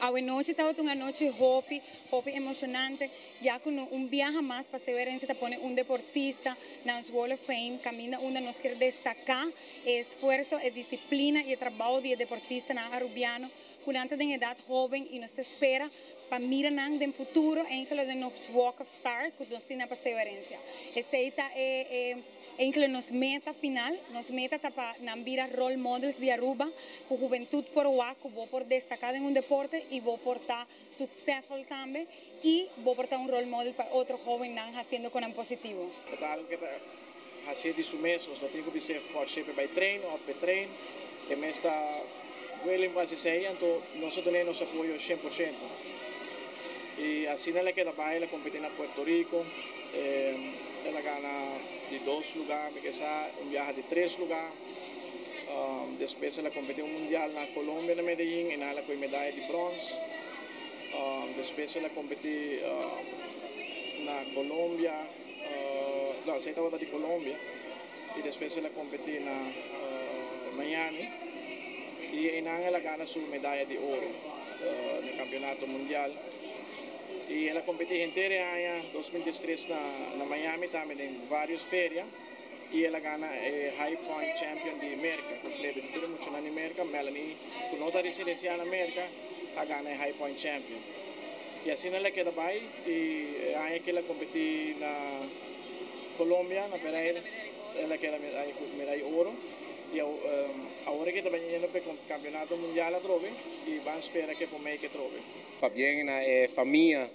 A noche estaba una noche hopi emocionante, ya con un viaje más para Severense te pone un deportista, en Wall of Fame, camina una nos quiere destacar, esfuerzo, disciplina y trabajo de deportista en Arubiano, con antes de edad joven y nos espera para mirar en el futuro en que lo de nos Walk of Star, que nos tiene para Severense. Ese en que nos meta final, nos meta para nambira role models de Aruba, con juventud por Waco, vos por destacar en un deporte y vos por estar successful también y vos por estar un role model para otro joven haciendo con un positivo. Hacer de sumesos, no tengo que ser forte para treino ou para treino, e me está willing para ser então nós temos nosso apoio 100%. E assim ela queda baila competir na Puerto Rico, ela gana de 2 lugares, quizá um viaje de 3 lugares. Depois ela competiu mundial na Colômbia, na Medellín, e ela com medalha de bronze. Depois ela competiu na Colômbia, não, sei estava de Colômbia, e depois ela competiu na Miami, e ela gana sua medalha de ouro no campeonato mundial. E ela competiu inteira em 2013 na Miami, também em várias férias. E ela ganha High Point Champion de América, completo de tudo muito na América. Melanie, com outra residência na América, ela ganha High Point Champion. E assim ela queda bem, e aí que ela competiu na Colômbia, na Pereira, ela queda medalha de ouro. E agora que está indo para o campeonato mundial a trove, e vamos esperar que por que trove. Bien, família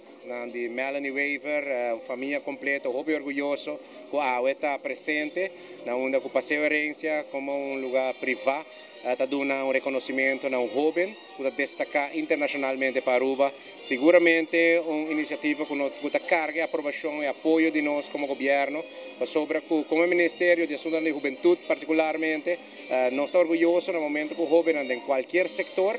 de Melanie Weaver, família completa, muito orgulhoso que está presente na onde a Severense como um lugar privado, está dando um reconhecimento a um jovem que destaca internacionalmente para Aruba. Seguramente uma iniciativa que carga aprovação e apoio de nós como governo, sobre como Ministério de Assuntos de Juventude particularmente, nós estamos orgulhosos no momento que o jovem em qualquer setor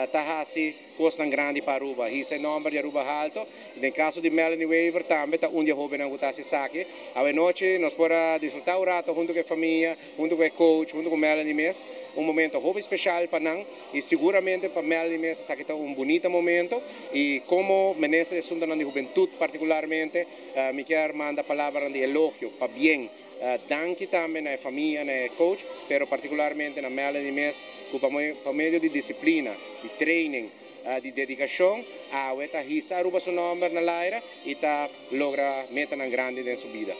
está assim coisa grande para Aruba. Esse é o nome de Aruba Alto. No caso de Melanie Weaver também está um jovem que está se saque. A noite nós podemos desfrutar o rato junto com a família, junto com o coach, junto com Melanie Mes, um momento muito especial para nós e seguramente para Melanie Mes saque está um bonito momento e como Ministro de Assuntos de Juventude particularmente, me quero mandar palavras de elogio para bem. Danke também à família, ao coach, pero particularmente na Melanie Mes, que por meio de disciplina, de training, de dedicação, esta hisa Aruba seu nome na Laira e logra meta grande em sua vida.